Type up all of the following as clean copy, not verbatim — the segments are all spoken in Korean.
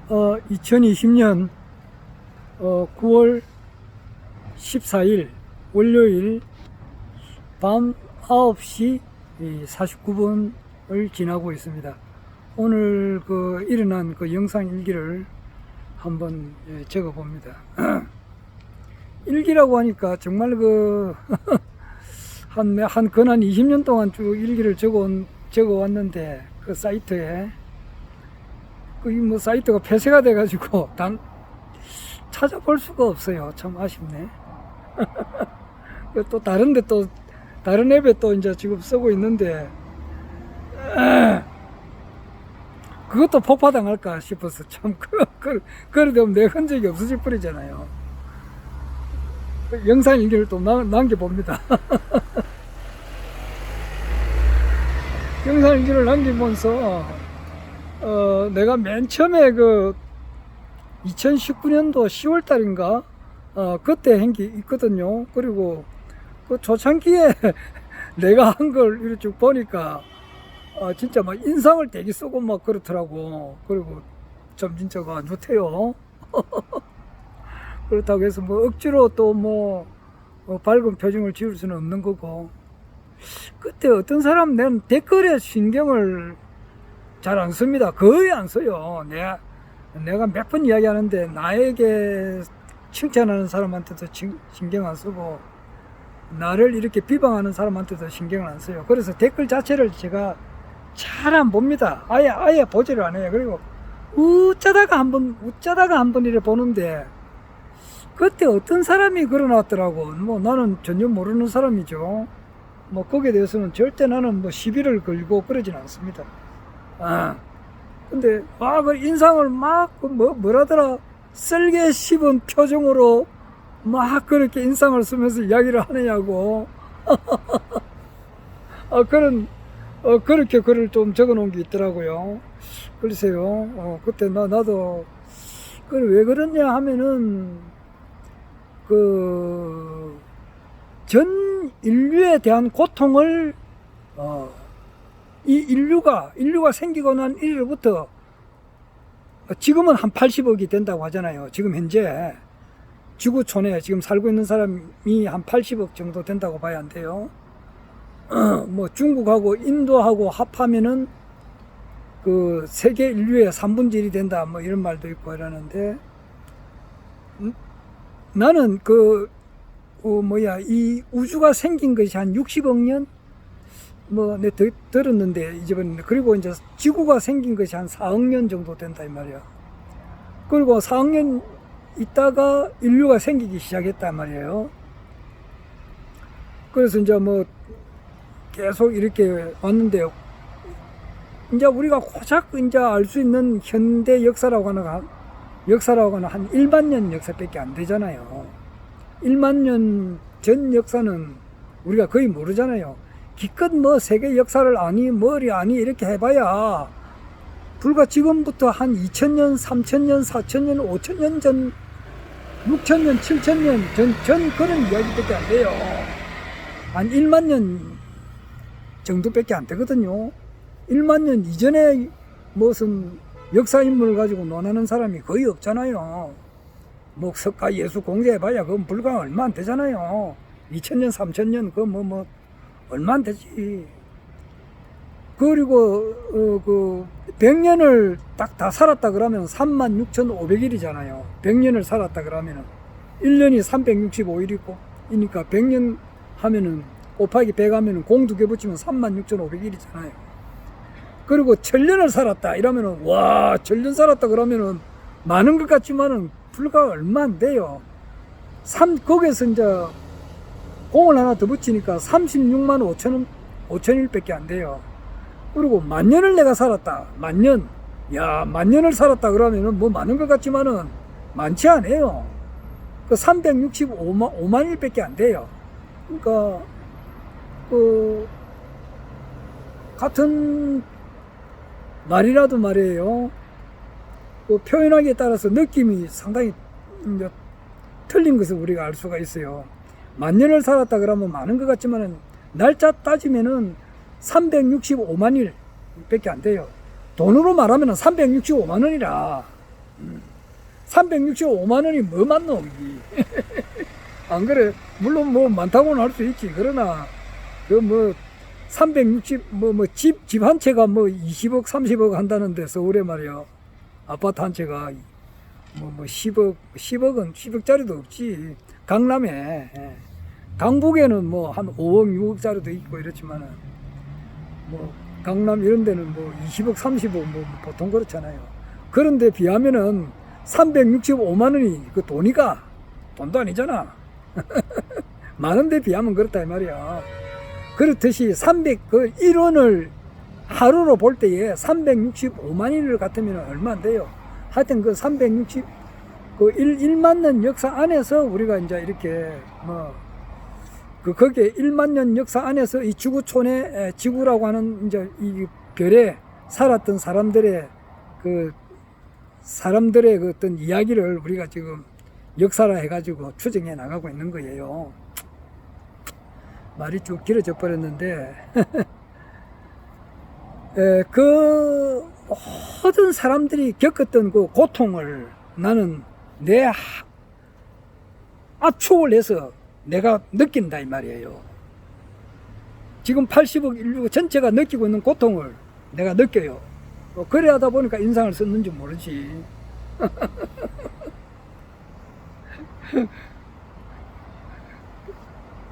2020년 9월 14일 월요일 밤 9시 49분을 지나고 있습니다. 오늘 일어난 영상 일기를 한번 적어 봅니다. 일기라고 하니까 정말 한 근한 20년 동안 쭉 일기를 적어 왔는데 그 사이트에 사이트가 폐쇄가 돼가지고 찾아볼 수가 없어요. 참 아쉽네. 또 다른 앱에 또 이제 지금 쓰고 있는데 그것도 폭파당할까 싶어서 참 그러다 내 흔적이 없어질 뿐이잖아요. 영상 일기를 또 남겨봅니다. 영상 일기를 남기면서 내가 맨 처음에 2019년도 10월 달인가 그때 한 게 있거든요. 그리고 초창기에 내가 한 걸 이렇게 쭉 보니까 진짜 막 인상을 되게 쓰고 막 그렇더라고. 그리고 좀 진짜가 안 좋대요. 그렇다고 해서 억지로 또 밝은 표정을 지을 수는 없는 거고. 그때 어떤 사람 댓글에 신경을 잘 안 씁니다. 거의 안 써요. 내가 몇 번 이야기하는데 나에게 칭찬하는 사람한테도 신경 안 쓰고 나를 이렇게 비방하는 사람한테도 신경을 안 써요. 그래서 댓글 자체를 제가 잘 안 봅니다. 아예 보지를 안 해요. 그리고 웃자다가 한 번 이래 보는데 그때 어떤 사람이 그러놨더라고. 나는 전혀 모르는 사람이죠. 거기에 대해서는 절대 나는 시비를 걸고 그러진 않습니다. 근데 그 인상을 뭐라더라 쓸개 씹은 표정으로 그렇게 인상을 쓰면서 이야기를 하느냐고. 그렇게 글을 좀 적어 놓은 게 있더라고요. 글쎄요. 그때 나도 왜 그러냐 하면은 전 인류에 대한 고통을 이 인류가 생기고 난 이래부터 지금은 한 80억이 된다고 하잖아요. 지금 현재 지구촌에 지금 살고 있는 사람이 한 80억 정도 된다고 봐야 한대요. 중국하고 인도하고 합하면은 세계 인류의 3분의 1이 된다 이런 말도 있고 이러는데 나는 이 우주가 생긴 것이 한 60억 년 내가 들었는데 잊어버렸는데, 그리고 이제 지구가 생긴 것이 한 4억 년 정도 된다 이 말이야. 그리고 4억 년 있다가 인류가 생기기 시작했단 말이에요. 그래서 이제 계속 이렇게 왔는데요. 이제 우리가 고작 이제 알 수 있는 현대 역사라고 하는 한 1만 년 역사밖에 안 되잖아요. 1만 년 전 역사는 우리가 거의 모르잖아요. 기껏 세계 역사를 아니 이렇게 해봐야 불과 지금부터 한 2000년, 3000년, 4000년, 5000년 전, 6000년, 7000년 전 그런 이야기밖에 안 돼요. 한 1만 년 정도밖에 안 되거든요. 1만 년 이전에 무슨 역사 인물을 가지고 논하는 사람이 거의 없잖아요. 석가 예수 공개해봐야 그건 불과 얼마 안 되잖아요. 2000년, 3000년 얼마 안 되지. 그리고 100년을 딱 다 살았다 그러면 36,500일이잖아요. 100년을 살았다 그러면은 1년이 365일이니까 100년 하면은 곱하기 100 하면은 공 2개 붙이면 36,500일이잖아요. 그리고 1000년을 살았다 이러면은 와 1000년 살았다 그러면은 많은 것 같지만은 불과 얼마 안 돼요. 거기에서 이제 공을 하나 더 붙이니까 36만 5천일밖에 안 돼요. 그리고 만년을 내가 살았다. 만년. 만년을 살았다 그러면은 많은 것 같지만은 많지 않아요. 365만 일밖에 안 돼요. 그러니까 같은 말이라도 말이에요. 표현하기에 따라서 느낌이 상당히 이제 틀린 것을 우리가 알 수가 있어요. 만년을 살았다 그러면 많은 것 같지만은 날짜 따지면은 365만 일 밖에 안 돼요. 돈으로 말하면 365만 원이라 365만 원이 뭐 맞노? 안 그래? 물론 뭐 많다고는 할 수 있지. 그러나 그 뭐 360 집 한 채가 뭐 20억 30억 한다는데 서울에 말이야. 아파트 한 채가 뭐 10억은 10억짜리도 없지. 강남에 강북에는 뭐 한 5억 6억짜리도 있고 이렇지만은 뭐 강남 이런 데는 뭐 20억 30억 뭐 보통 그렇잖아요. 그런데 비하면은 365만 원이 그 돈이가 돈도 아니잖아. 많은 데 비하면 그렇다 이 말이야. 그렇듯이 1원을 하루로 볼 때에 365만 원을 같으면 얼마 안 돼요. 하여튼 그 1만 년 역사 안에서 우리가 이제 이렇게 거기에 1만 년 역사 안에서 이 지구촌에 지구라고 하는 이제 이 별에 살았던 사람들의 그 어떤 이야기를 우리가 지금 역사라 해가지고 추정해 나가고 있는 거예요. 말이 쭉 길어져 버렸는데 그 모든 사람들이 겪었던 그 고통을 나는 내 압축을 해서 내가 느낀다 이 말이에요. 지금 80억 인류 전체가 느끼고 있는 고통을 내가 느껴요. 그래 하다 보니까 인상을 썼는지 모르지.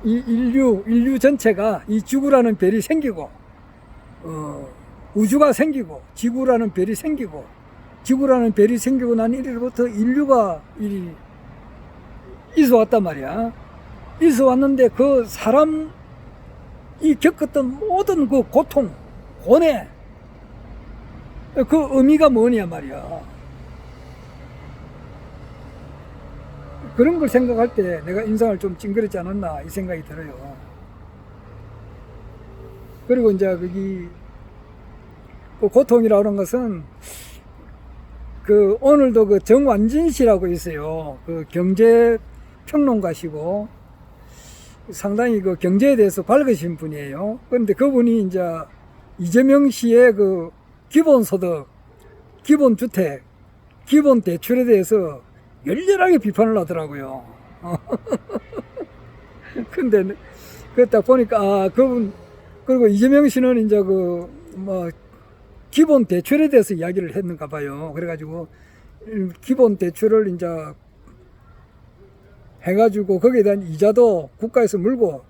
이 인류 전체가 이 지구라는 별이 생기고 우주가 생기고 지구라는 별이 생기고 지구라는 별이 생기고 난 이래부터 인류가 있어 왔단 말이야. 있어 왔는데 그 사람이 겪었던 모든 그 고통, 고뇌, 그 의미가 뭐냐 말이야. 그런 걸 생각할 때 내가 인상을 좀 찡그렸지 않았나 이 생각이 들어요. 그리고 이제 거기 그 고통이라는 것은 그 오늘도 그 정완진 씨라고 있어요. 그 경제 평론가시고 상당히 그 경제에 대해서 밝으신 분이에요. 그런데 그분이 이제 이재명 씨의 그 기본소득, 기본주택, 기본대출에 대해서 열렬하게 비판을 하더라고요. 근데 그 딱 보니까 그분 그리고 이재명 씨는 이제 기본 대출에 대해서 이야기를 했는가 봐요. 그래가지고 기본 대출을 이제 해가지고 거기에 대한 이자도 국가에서 물고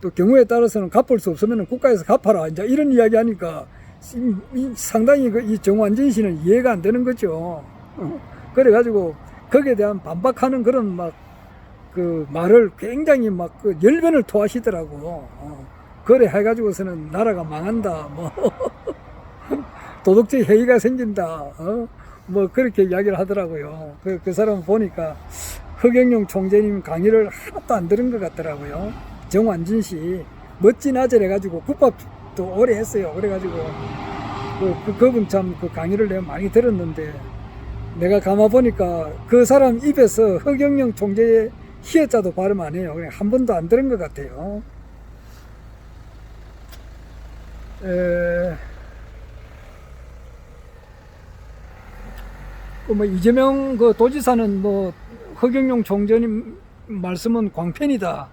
또 경우에 따라서는 갚을 수 없으면 국가에서 갚아라 이제 이런 이야기 하니까 상당히 이 정완진 씨는 이해가 안 되는 거죠. 그래가지고 거기에 대한 반박하는 그런 그 말을 굉장히 그 열변을 토하시더라고. 그래 해가지고서는 나라가 망한다, 도덕적 해이가 생긴다, 그렇게 이야기를 하더라고요. 그 사람 보니까 허경영 총재님 강의를 하나도 안 들은 것 같더라고요. 정완진 씨 멋진 아들 해가지고 국밥도 오래 했어요. 그래가지고 그분 참 그 강의를 내가 많이 들었는데 내가 가만 보니까 그 사람 입에서 허경영 총재의 희어자도 발음 안 해요. 그냥 한 번도 안 들은 것 같아요. 이재명 그 도지사는 허경영 총재님 말씀은 광편이다.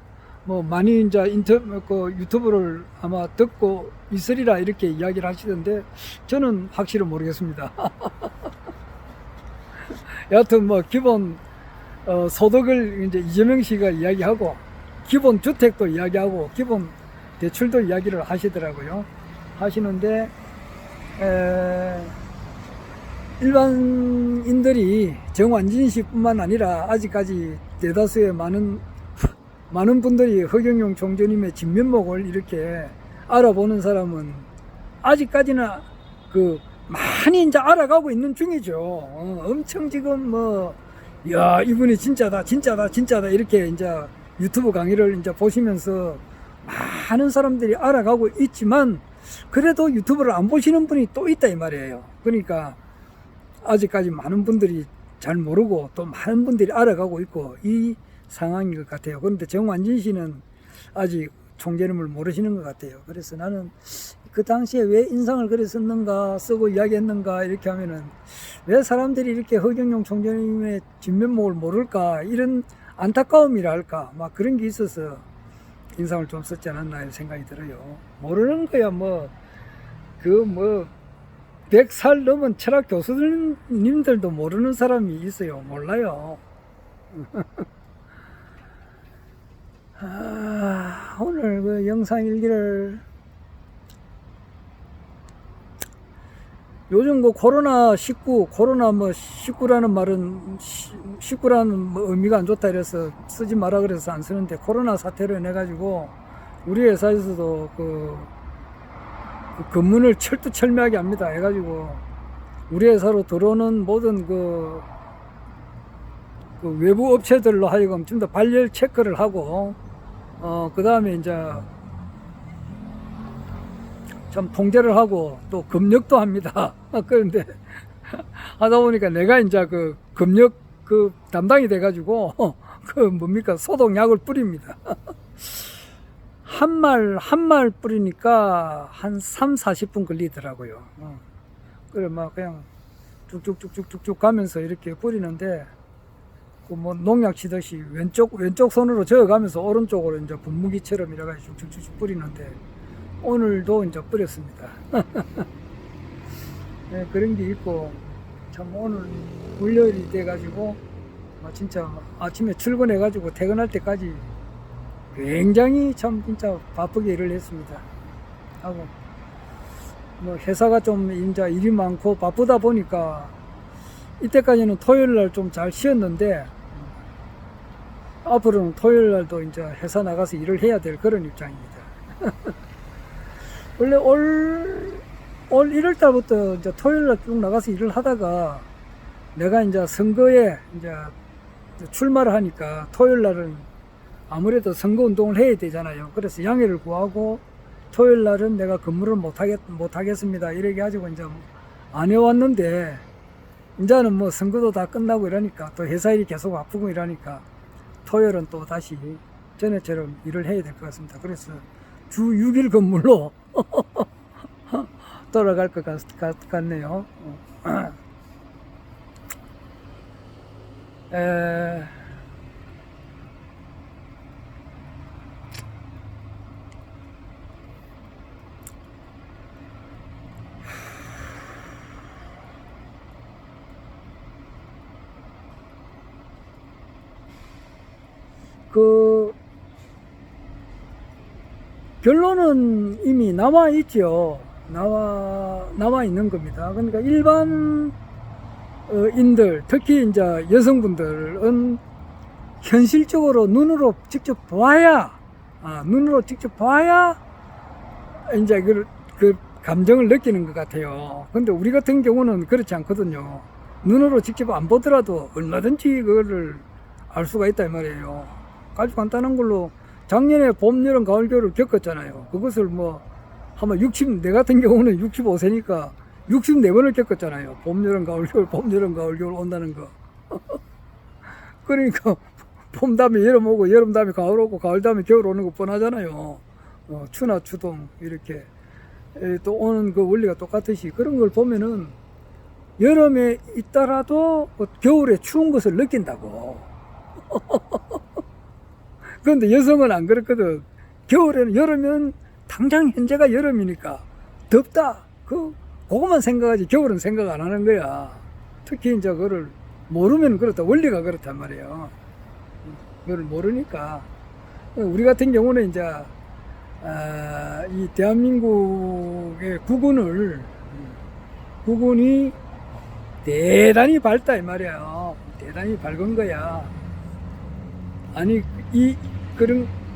많이 이제 유튜브를 아마 듣고 있으리라 이렇게 이야기를 하시던데 저는 확실히 모르겠습니다. 여하튼 기본 소득을 이제 이재명 씨가 이야기하고 기본 주택도 이야기하고 기본 대출도 이야기를 하시더라고요. 하시는데 일반인들이 정완진 씨뿐만 아니라 아직까지 대다수의 많은 분들이 허경영 총재님의 진면목을 이렇게 알아보는 사람은 아직까지는 많이 이제 알아가고 있는 중이죠. 엄청 지금 야, 이분이 진짜다 이렇게 이제 유튜브 강의를 이제 보시면서 많은 사람들이 알아가고 있지만 그래도 유튜브를 안 보시는 분이 또 있다 이 말이에요. 그러니까 아직까지 많은 분들이 잘 모르고 또 많은 분들이 알아가고 있고 이 상황인 것 같아요. 그런데 정완진 씨는 아직 총재님을 모르시는 것 같아요. 그래서 나는 그 당시에 왜 인상을 그리 썼는가, 쓰고 이야기했는가, 이렇게 하면은, 왜 사람들이 이렇게 허경영 총재님의 진면목을 모를까, 이런 안타까움이랄까, 막 그런 게 있어서 인상을 좀 썼지 않았나, 이런 생각이 들어요. 모르는 거야, 뭐, 100살 넘은 철학 교수님들도 모르는 사람이 있어요. 몰라요. 오늘 그 영상 일기를 요즘 그 코로나 뭐 19라는 말은 19라는 뭐 의미가 안 좋다 이래서 쓰지 마라 그래서 안 쓰는데, 코로나 사태로 인해 가지고 우리 회사에서도 그 근무를 철두철미하게 합니다. 해가지고 우리 회사로 들어오는 모든 그 외부 업체들로 하여금 좀 더 발열 체크를 하고, 그 다음에 이제 좀 통제를 하고 또 검역도 합니다. 그런데 하다 보니까 내가 이제 그 검역 그 담당이 돼가지고 소독약을 뿌립니다. 한 말 뿌리니까 한 3-40분 걸리더라고요. 그래 막 그냥 쭉쭉쭉쭉쭉 가면서 이렇게 뿌리는데, 그 뭐 농약 치듯이 왼쪽 손으로 저어가면서 오른쪽으로 이제 분무기처럼 이래가지고 쭉쭉쭉 뿌리는데, 오늘도 이제 뿌렸습니다. 네, 그런 게 있고, 참 오늘 월요일이 돼가지고 진짜 아침에 출근해가지고 퇴근할 때까지 굉장히 참 진짜 바쁘게 일을 했습니다. 하고 뭐 회사가 좀 이제 일이 많고 바쁘다 보니까 이때까지는 토요일 날 좀 잘 쉬었는데, 앞으로는 토요일 날도 이제 회사 나가서 일을 해야 될 그런 입장입니다. 원래 올 1월 달부터 이제 토요일 날 쭉 나가서 일을 하다가, 내가 이제 선거에 이제 출마를 하니까 토요일 날은 아무래도 선거 운동을 해야 되잖아요. 그래서 양해를 구하고 토요일 날은 내가 근무를 못 하겠습니다. 이렇게 가지고 이제 안 해왔는데, 이제는 뭐 선거도 다 끝나고 이러니까, 또 회사 일이 계속 아프고 이러니까 토요일은 또 다시 전에처럼 일을 해야 될 것 같습니다. 그래서 주 6일 근무로 돌아갈 것 같네요. 그 결론은 이미 나와 있죠. 나와 있는 겁니다. 그러니까 일반 인들, 특히 이제 여성분들은 현실적으로 눈으로 직접 봐야 이제 그 감정을 느끼는 것 같아요. 근데 우리 같은 경우는 그렇지 않거든요. 눈으로 직접 안 보더라도 얼마든지 그거를 알 수가 있다 이 말이에요. 아주 간단한 걸로 작년에 봄, 여름, 가을, 겨울을 겪었잖아요. 그것을 뭐 아마 내 같은 경우는 65세니까 64번을 겪었잖아요. 봄, 여름, 가을, 겨울, 봄, 여름, 가을, 겨울 온다는 거. 그러니까 봄 다음에 여름 오고, 여름 다음에 가을 오고, 가을 다음에 겨울 오는 거 뻔하잖아요. 추나 추동 이렇게 또 오는 그 원리가 똑같듯이, 그런 걸 보면은 여름에 있더라도 겨울에 추운 것을 느낀다고. 그런데 여성은 안 그렇거든. 여름은 당장 현재가 여름이니까 덥다, 그거만 생각하지 겨울은 생각 안 하는 거야. 특히 이제 그거를 모르면 그렇다, 원리가 그렇단 말이에요. 그걸 모르니까. 우리 같은 경우는 이제 이 대한민국의 국군이 대단히 밝다 이 말이에요. 대단히 밝은 거야. 아니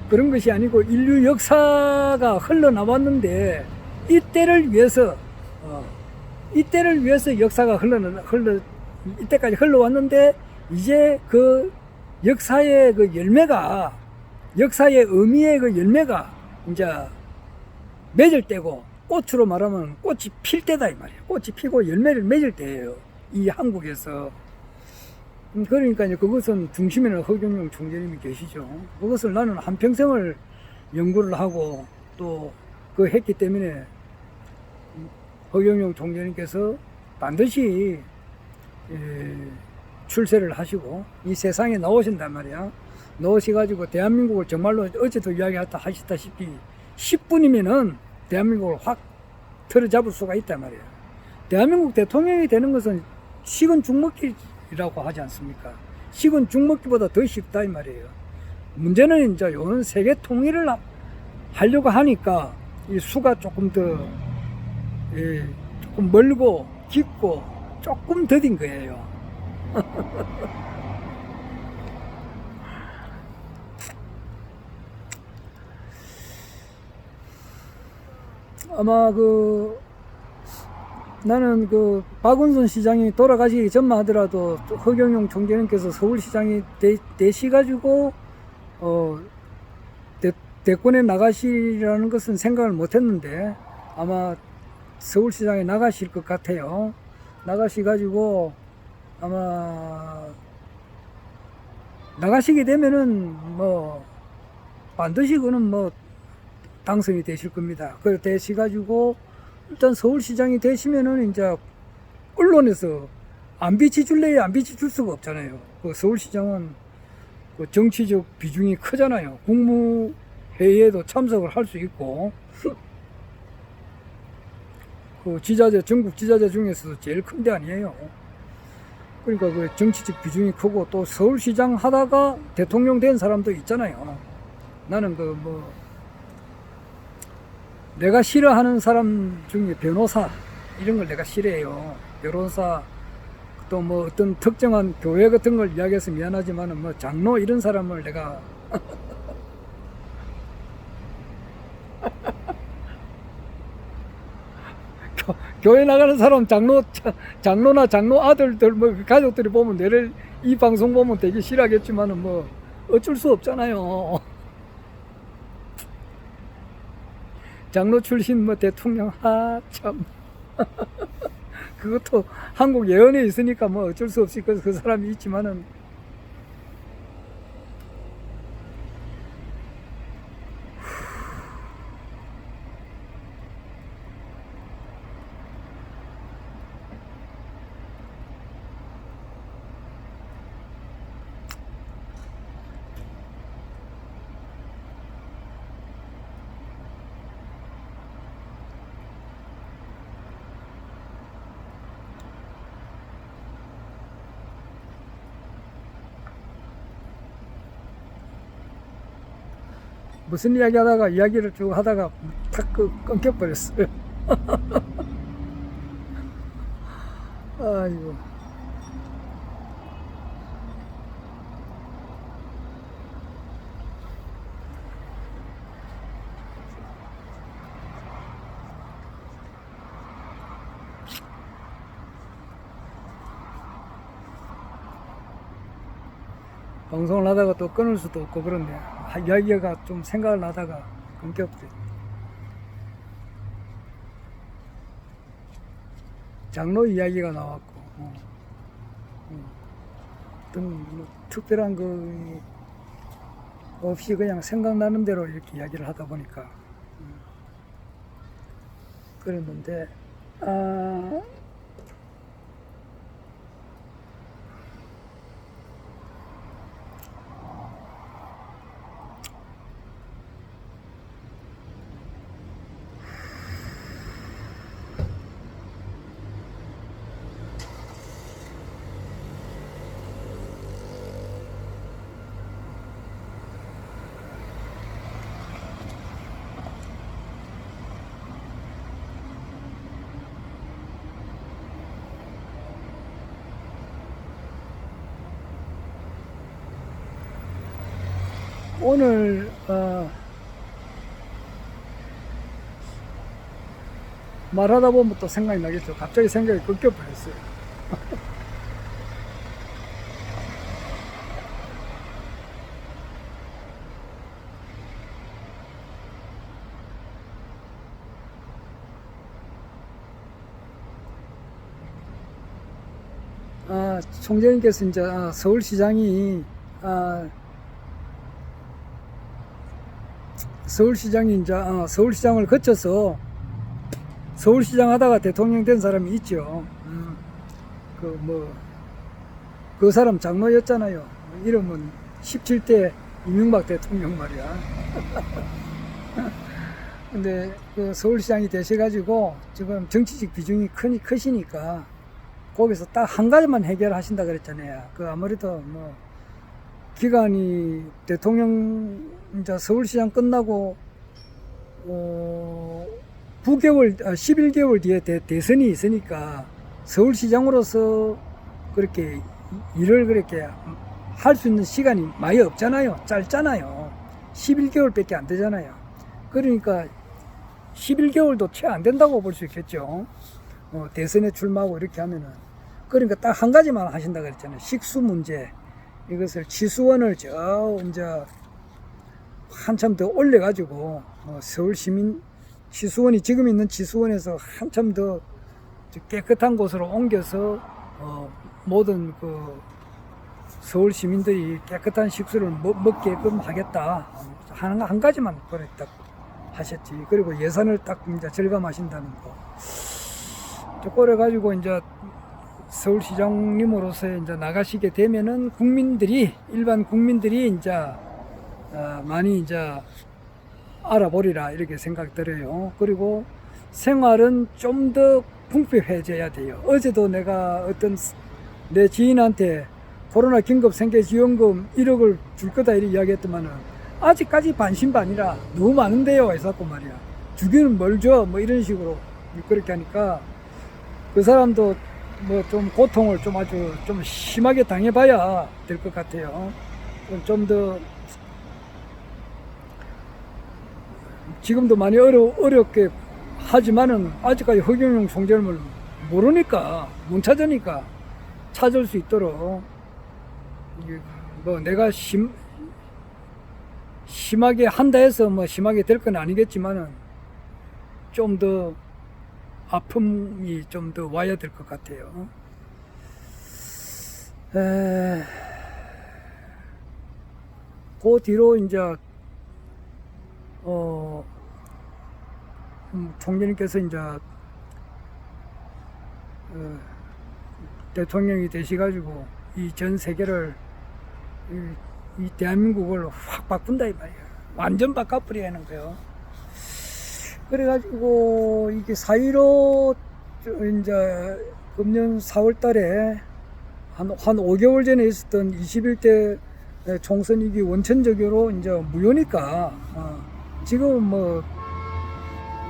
그런 것이 아니고 인류 역사가 흘러나왔는데, 이때를 위해서 역사가 이때까지 흘러왔는데, 이제 그 역사의 그 열매가, 역사의 의미의 그 열매가 이제 맺을 때고, 꽃으로 말하면 꽃이 필 때다 이 말이에요. 꽃이 피고 열매를 맺을 때예요, 이 한국에서. 그러니까 이제 그것은 중심에는 허경영 총재님이 계시죠. 그것을 나는 한평생을 연구를 하고 또 했기 때문에 허경영 총재님께서 반드시 출세를 하시고 이 세상에 나오신단 말이야. 나오셔가지고 대한민국을 정말로 어제도 이야기하셨다시피 10분이면은 대한민국을 확 틀어잡을 수가 있단 말이야. 대한민국 대통령이 되는 것은 식은 죽먹기라고 하지 않습니까? 식은 죽먹기보다 더 쉽다 이 말이에요. 문제는 이제 요는 세계 통일을 하려고 하니까 이 수가 조금 더 조금 멀고 깊고 조금 더딘 거예요. 아마 나는 박원순 시장이 돌아가시기 전만 하더라도 허경영 총재님께서 서울시장이 되시가지고 대권에 나가시라는 것은 생각을 못했는데 아마 서울시장에 나가실 것 같아요. 나가시가지고 아마 나가시게 되면은 뭐 반드시 그는 뭐 당선이 되실 겁니다. 그걸 되시가지고 일단 서울시장이 되시면은 이제 언론에서 안 비치줄래야 안 비치줄 수가 없잖아요. 서울시장은 정치적 비중이 크잖아요. 국무회의에도 참석을 할 수 있고 지자재 전국 지자재 중에서도 제일 큰 데 아니에요. 그러니까 정치적 비중이 크고 또 서울시장 하다가 대통령 된 사람도 있잖아요. 나는 내가 싫어하는 사람 중에 변호사 이런 걸 내가 싫어해요. 변호사 또 뭐 어떤 특정한 교회 같은 걸 이야기해서 미안하지만은 뭐 장로 이런 사람을 내가 교회 나가는 사람 장로나 장로 아들들 뭐 가족들이 보면 내를 이 방송 보면 되게 싫어하겠지만은 뭐 어쩔 수 없잖아요. 장로 출신 뭐 대통령 참 그것도 한국 예언에 있으니까 뭐 어쩔 수 없이 그 사람이 있지만은 무슨 이야기를 쭉 하다가 탁 끊겨버렸어요. 아이고. 방송을 하다가 또 끊을 수도 없고 그런데 이야기가 좀 생각을 하다가 끊겨버렸네. 장로 이야기가 나왔고 어떤 뭐 특별한 거 없이 그냥 생각나는 대로 이렇게 이야기를 하다 보니까 그랬는데 오늘 말하다 보면 또 생각이 나겠죠. 갑자기 생각이 끊겨버렸어요. 총재님께서 이제 서울시장이 서울시장을 거쳐서 서울시장 하다가 대통령 된 사람이 있죠. 그 사람 장로였잖아요. 이름은 17대 이명박 대통령 말이야. 근데 그 서울시장이 되셔가지고 지금 정치적 비중이 크시니까 거기서 딱 한 가지만 해결하신다 그랬잖아요. 그 아무래도 뭐 기간이 대통령 이제 서울시장 끝나고 11개월 뒤에 대선이 있으니까 서울시장으로서 그렇게 일을 그렇게 할 수 있는 시간이 많이 없잖아요. 짧잖아요. 11개월밖에 안 되잖아요. 그러니까 11개월도 채 안 된다고 볼 수 있겠죠. 대선에 출마하고 이렇게 하면은. 그러니까 딱 한 가지만 하신다 그랬잖아요. 식수 문제. 이것을 치수원을 이제 한참 더 올려가지고 서울 시민 치수원이 지금 있는 치수원에서 한참 더 깨끗한 곳으로 옮겨서 모든 그 서울 시민들이 깨끗한 식수를 먹게끔 하겠다 하는 한 가지만 그래 딱 하셨지. 그리고 예산을 딱 이제 절감하신다는 거. 그래 가지고 이제 서울시장님으로서 이제 나가시게 되면은 일반 국민들이 이제 많이 이제 알아보리라 이렇게 생각 들어요. 그리고 생활은 좀 더 풍부해져야 돼요. 어제도 내가 어떤 내 지인한테 코로나 긴급 생계지원금 1억을 줄 거다 이렇게 이야기했더만은 아직까지 반신반의라 너무 많은데요 해서고 말이야. 주기는 뭘 줘? 뭐 이런 식으로 그렇게 하니까 그 사람도 뭐 좀 고통을 좀 아주 좀 심하게 당해봐야 될 것 같아요. 좀 더 지금도 많이 어렵게 하지만은 아직까지 허경영 총재를 모르니까 못 찾으니까 찾을 수 있도록 뭐 내가 심하게 한다 해서 뭐 심하게 될 건 아니겠지만은 좀 더 아픔이 좀 더 와야 될 것 같아요. 그 뒤로 이제 총재님께서 이제 대통령이 되셔가지고 이 전 세계를 이 대한민국을 확 바꾼다 이 말이야. 완전 바꿔버리는 거예요. 그래가지고 이게 4.15 이제 금년 4월 달에 한 5개월 전에 있었던 21대 총선 이기 원천적으로 이제 무효니까 지금 뭐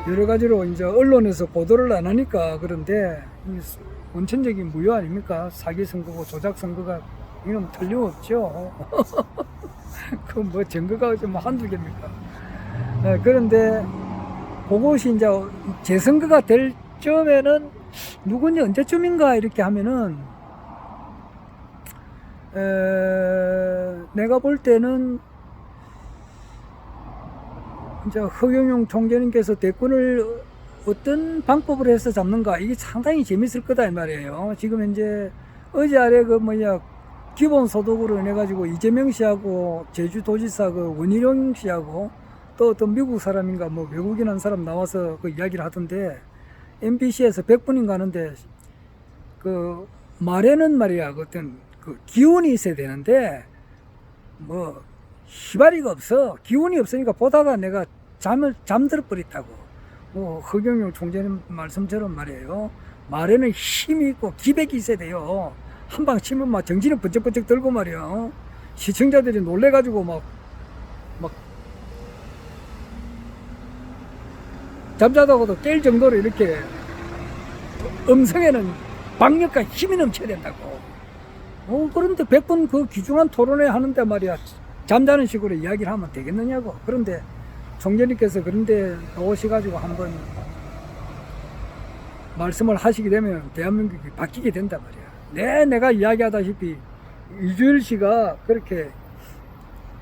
여러 가지로 이제 언론에서 보도를 안 하니까 그런데 원천적인 무효 아닙니까? 사기 선거고 조작 선거가 이놈 틀림없죠. 그 뭐 증거가 좀 한두 개입니까? 그런데 그것이 이제 재선거가 될 점에는 누군지 언제쯤인가 이렇게 하면은 내가 볼 때는 이제 허경영 총재님께서 대권을 어떤 방법을 해서 잡는가 이게 상당히 재밌을 거다 이 말이에요. 지금 현재 어제 아래 그 기본소득으로 해가지고 이재명 씨하고 제주도지사 그 원희룡 씨하고 또 어떤 미국 사람인가 뭐 외국인 한 사람 나와서 그 이야기를 하던데 MBC에서 100분인가 하는데 그 말에는 말이야 어떤 그 기운이 있어야 되는데 뭐 희발이가 없어. 기운이 없으니까 보다가 내가 잠들어 버렸다고. 뭐 허경영 총재님 말씀처럼 말이에요. 말에는 힘이 있고 기백이 있어야 돼요. 한 방 치면 막 정신을 번쩍번쩍 들고 말이야. 시청자들이 놀래가지고 막 잠자다가도 깰 정도로 이렇게 음성에는 박력과 힘이 넘쳐야 된다고. 그런데 100번 그 귀중한 토론회 하는데 말이야. 잠자는 식으로 이야기를 하면 되겠느냐고. 그런데 총재님께서 그런데 나오셔가지고 한번 말씀을 하시게 되면 대한민국이 바뀌게 된단 말이야. 내가 이야기하다시피 이주일 씨가 그렇게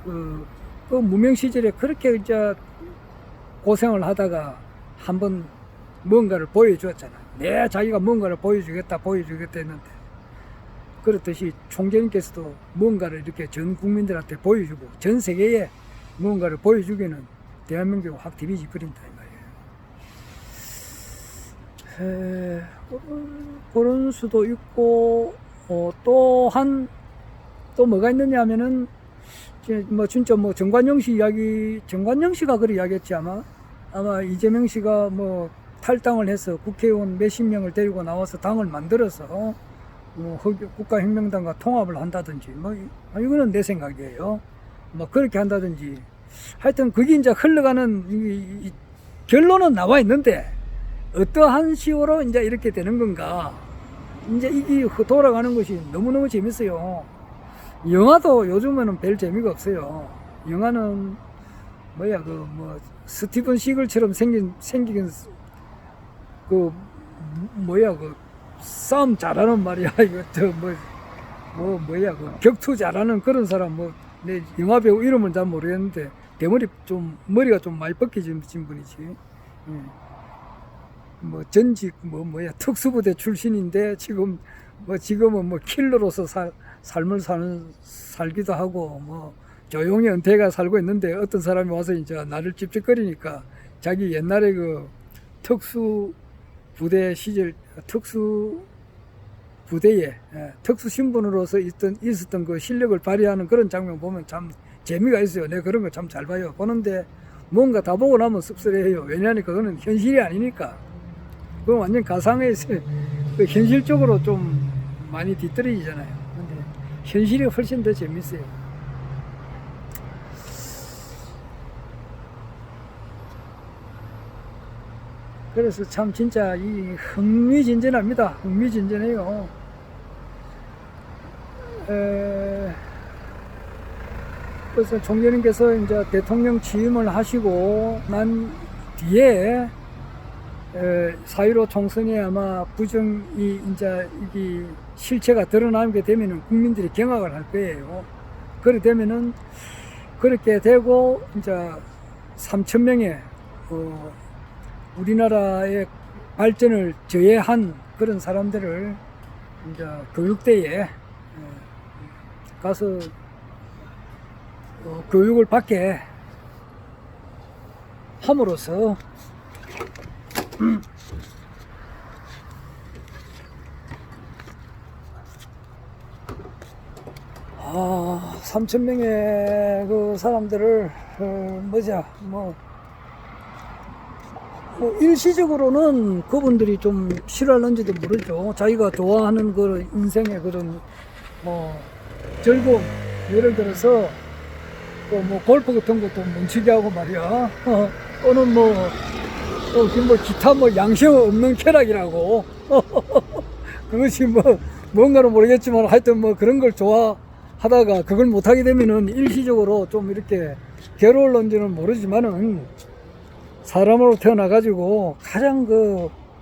그 무명 시절에 그렇게 이제 고생을 하다가 한번 뭔가를 보여주었잖아. 자기가 뭔가를 보여주겠다 했는데 그렇듯이 총재님께서도 뭔가를 이렇게 전 국민들한테 보여주고 전 세계에 뭔가를 보여주기는 대한민국이 확 디비지 버린다 이 그런 수도 있고, 또한, 또 뭐가 있느냐 하면은, 뭐, 진짜 뭐, 정관영 씨가 그래 이야기했지 아마 이재명 씨가 뭐, 탈당을 해서 국회의원 몇십 명을 데리고 나와서 당을 만들어서, 국가혁명당과 통합을 한다든지, 뭐, 이거는 내 생각이에요. 뭐, 그렇게 한다든지. 하여튼, 그게 이제 흘러가는, 결론은 나와 있는데, 어떠한 시호로 이제 이렇게 되는 건가. 이제 이게 돌아가는 것이 너무너무 재밌어요. 영화도 요즘에는 별 재미가 없어요. 영화는, 스티븐 시글처럼 생긴, 싸움 잘하는 말이야. 이것도 격투 잘하는 그런 사람, 내 영화배우 이름은 잘 모르겠는데, 머리가 좀 많이 벗겨진 분이지. 전직, 특수부대 출신인데, 지금은 킬러로서 삶을 살기도 하고, 조용히 은퇴가 살고 있는데, 어떤 사람이 와서 이제 나를 찝찝거리니까, 자기 옛날에 특수부대 시절, 특수부대에, 특수신분으로서 있었던 그 실력을 발휘하는 그런 장면 보면 참 재미가 있어요. 내가 그런 거 참 잘 봐요. 보는데, 뭔가 다 보고 나면 씁쓸해요. 왜냐하면 그거는 현실이 아니니까. 그건 완전 가상에서 현실적으로 좀 많이 뒤떨어지잖아요. 근데 현실이 훨씬 더 재밌어요. 그래서 참 진짜 이 흥미진진합니다. 흥미진진해요. 그래서 총재님께서 이제 대통령 취임을 하시고 난 뒤에 4.15 총선에 아마 부정이 이제 이게 실체가 드러나게 되면은 국민들이 경악을 할 거예요. 그렇게 되면은 그렇게 되고 이제 3,000명의 우리나라의 발전을 저해한 그런 사람들을 이제 교육대에 가서 교육을 받게 함으로써 3,000명의 그 사람들을 일시적으로는 그분들이 좀 싫어할는지도 모르죠. 자기가 좋아하는 그 인생의 그런 즐거움, 예를 들어서 골프 같은 것도 멈추게 하고 말이야. 또는 기타 양심 없는 쾌락이라고. 그것이 뭔가는 모르겠지만 하여튼 그런 걸 좋아하다가 그걸 못하게 되면은 일시적으로 좀 이렇게 괴로울런지는 모르지만은 사람으로 태어나가지고 가장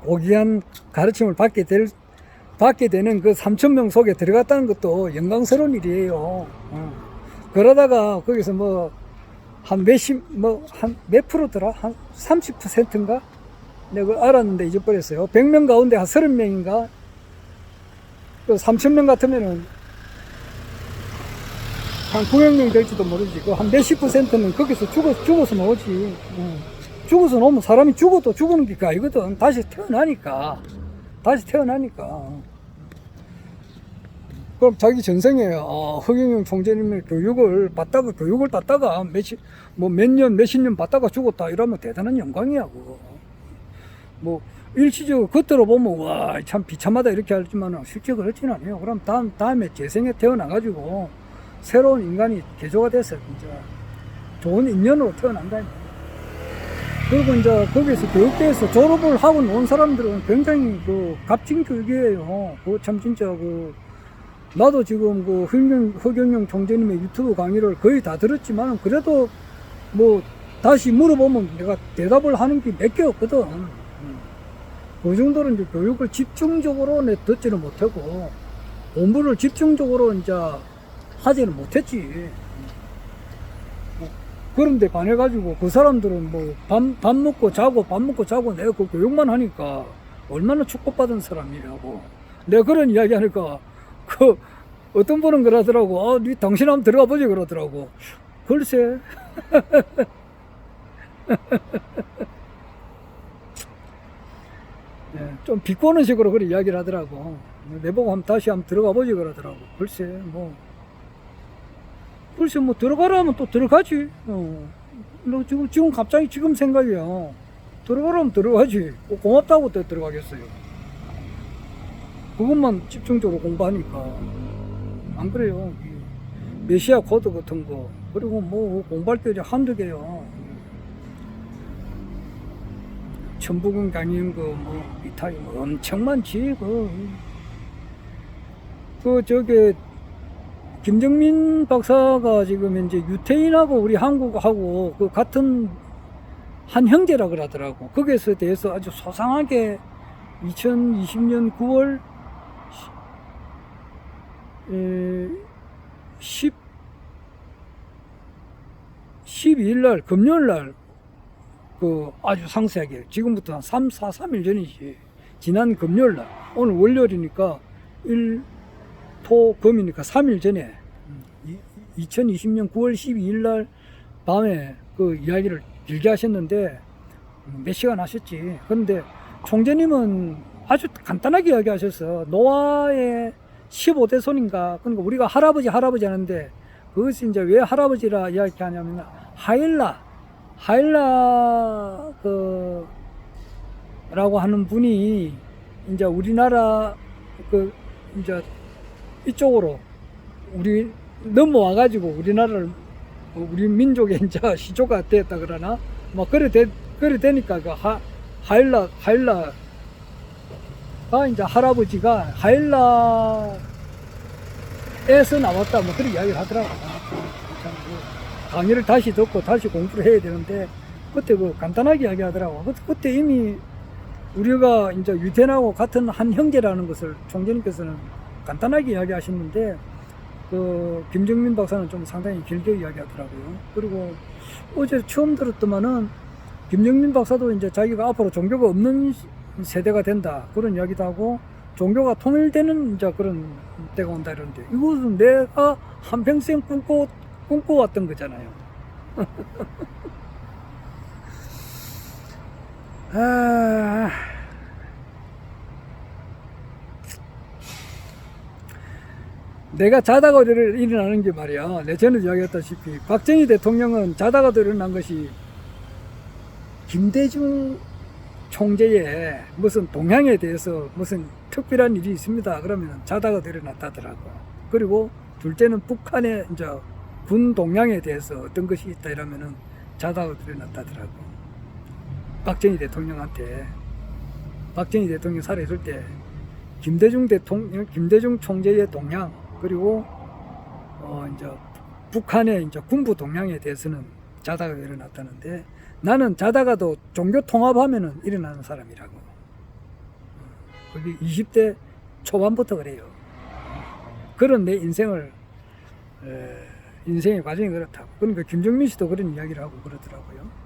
고귀한 가르침을 받게 되는 그 3,000명 속에 들어갔다는 것도 영광스러운 일이에요. 그러다가 거기서 한 몇 프로더라? 한 30%인가? 내가 알았는데 잊어버렸어요. 100명 가운데 한 30명인가? 3,000명 같으면은 한 900명 될지도 모르지. 한 몇십 %는 거기서 죽어서 나오지. 죽어서 나오면 사람이 죽어도 죽는 게 아니거든. 다시 태어나니까. 그럼 자기 전생에 허경영 총재님의 교육을 받다가 몇 년, 몇십 년 받다가 죽었다 이러면 대단한 영광이야. 그거. 일시적으로 겉으로 보면 와 참 비참하다 이렇게 하지만 실제 그렇지는 않아요. 그럼 다음에 재생에 태어나가지고 새로운 인간이 개조가 돼서 진짜 좋은 인연으로 태어난다. 그리고 이제 거기서 교육대에서 졸업을 하고 온 사람들은 굉장히 값진 교육이에요. 참 진짜 나도 지금 허경영 총재님의 유튜브 강의를 거의 다 들었지만 그래도 다시 물어보면 내가 대답을 하는 게 몇 개 없거든. 그 정도로 이제 교육을 집중적으로 듣지는 못하고 공부를 집중적으로 이제 하지는 못했지. 그런데 반해가지고 그 사람들은 밥 먹고 자고 내가 그 교육만 하니까 얼마나 축복받은 사람이라고. 내가 그런 이야기 하니까 어떤 분은 그러더라고. 당신 한번 들어가 보지 그러더라고. 글쎄. 예, 좀 비꼬는 식으로 그렇게 이야기를 하더라고. 내보고 다시 한번 들어가 보지 그러더라고. 글쎄 뭐 들어가라 하면 또 들어가지. 너 지금 갑자기 지금 생각이야. 들어가라면 들어가지. 고맙다고 또 들어가겠어요. 그것만 집중적으로 공부하니까. 안 그래요. 메시아 코드 같은 거. 그리고 뭐 공부할 때 한두 개요. 천부경 강의인거 뭐 이타이 뭐 엄청 많지. 저게 김정민 박사가 지금 이제 유태인하고 우리 한국하고 그 같은 한 형제라 그러더라고. 거기에 대해서 아주 소상하게 2020년 9월 12일 날 금요일 날 아주 상세하게 지금부터 한 3일 전이지. 지난 금요일 날 오늘 월요일이니까 1, 토, 금이니까 3일 전에 2020년 9월 12일 날 밤에 그 이야기를 길게 하셨는데 몇 시간 하셨지. 그런데 총재님은 아주 간단하게 이야기하셨어. 노아의 15대 손인가. 그러니까 우리가 할아버지 하는데 그것이 이제 왜 할아버지라 이야기하냐면 하일라 라고 하는 분이 이제 우리나라 이제 이쪽으로 우리 넘어와가지고 우리나라를 우리 민족의 이제 시조가 됐다 그러나 뭐 그래 되니까 하일라가 이제 할아버지가 하일라에서 나왔다 뭐 그런 이야기를 하더라고. 강의를 다시 듣고 다시 공부를 해야 되는데 그때 간단하게 이야기하더라고. 그때 이미 우리가 이제 유태인하고 같은 한 형제라는 것을 총재님께서는 간단하게 이야기하셨는데 김정민 박사는 좀 상당히 길게 이야기하더라고요. 그리고 어제 처음 들었더만은 김정민 박사도 이제 자기가 앞으로 종교가 없는 세대가 된다 그런 이야기도 하고 종교가 통일되는 이제 그런 때가 온다 이러는데 이것은 내가 한평생 꿈꿔왔던 거잖아요. 내가 자다가 일어나는 게 말이야. 내 전에 이야기했다시피 박정희 대통령은 자다가도 일어난 것이 김대중 총재의 무슨 동향에 대해서 무슨 특별한 일이 있습니다. 그러면 자다가도 일어났다더라고. 그리고 둘째는 북한의 이제 군 동향에 대해서 어떤 것이 있다 이러면은 자다가도 일어났다더라고. 박정희 대통령한테 박정희 대통령 살아있을 때 김대중 총재의 동향 그리고 이제 북한의 이제 군부 동향에 대해서는 자다가 일어났다는데 나는 자다가도 종교 통합하면은 일어나는 사람이라고. 그게 20대 초반부터 그래요. 그런 내 인생의 과정이 그렇다고. 그러니까 김정민 씨도 그런 이야기를 하고 그러더라고요.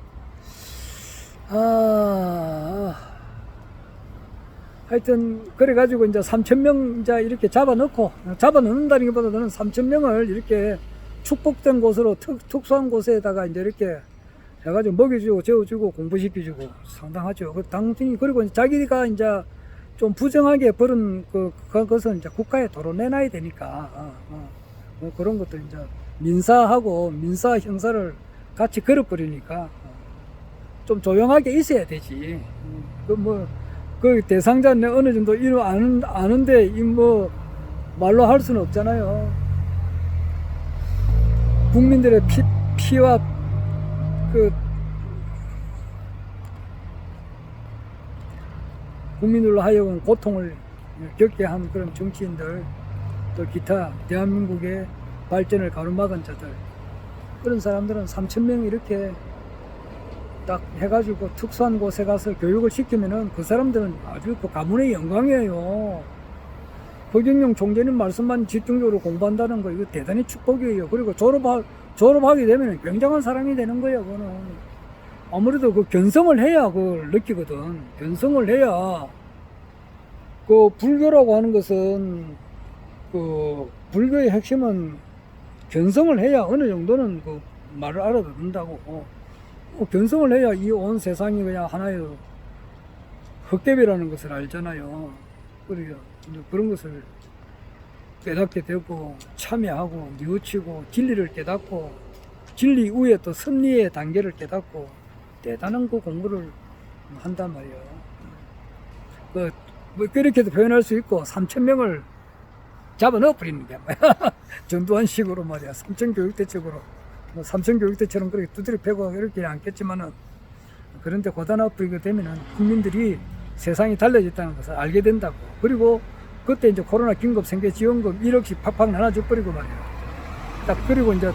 하여튼 그래가지고 이제 3,000명 이제 이렇게 잡아넣는다는 것보다는 3,000명을 이렇게 축복된 곳으로 특수한 곳에다가 이제 이렇게 해가지고 먹여주고 재워주고 공부시켜주고 상당하죠. 당연히 그리고 자기가 이제 좀 부정하게 벌은 그것은 이제 국가에 도로내놔야 되니까 뭐 그런 것도 이제 민사하고 민사 형사를 같이 걸어버리니까 좀 조용하게 있어야 되지. 그 대상자 어느 정도 이름 아는데 말로 할 수는 없잖아요. 국민들의 피와 국민들로 하여금 고통을 겪게 한 그런 정치인들 또 기타 대한민국의 발전을 가로막은 자들 그런 사람들은 3,000명 이렇게 딱 해가지고 특수한 곳에 가서 교육을 시키면은 그 사람들은 아주 가문의 영광이에요. 허경영 총재님 말씀만 집중적으로 공부한다는 거 이거 대단히 축복이에요. 그리고 졸업하게 되면 굉장한 사람이 되는 거예요. 그거는 아무래도 견성을 해야 그걸 느끼거든. 견성을 해야 불교라고 하는 것은 불교의 핵심은 견성을 해야 어느 정도는 말을 알아듣는다고. 견성을 해야 이 온 세상이 그냥 하나의 헛개비라는 것을 알잖아요. 그리고 이제 그런 것을 깨닫게 되고 참여하고 뉘우치고 진리를 깨닫고 진리 이후에 또 섭리의 단계를 깨닫고 대단한 그 공부를 한단 말이에요. 뭐 그렇게도 표현할 수 있고 3,000명을 잡아 넣어버리는 게 뭐야. 전두환 식으로 말이야. 3,000 교육대책으로. 뭐 3,000 교육대처럼 그렇게 두드려 패고 이렇게 않겠지만은 그런데 고단아프리가 되면은 국민들이 세상이 달라졌다는 것을 알게 된다고. 그리고 그때 이제 코로나 긴급 생계지원금 1억씩 팍팍 나눠줘 버리고 말이야. 딱 그리고 이제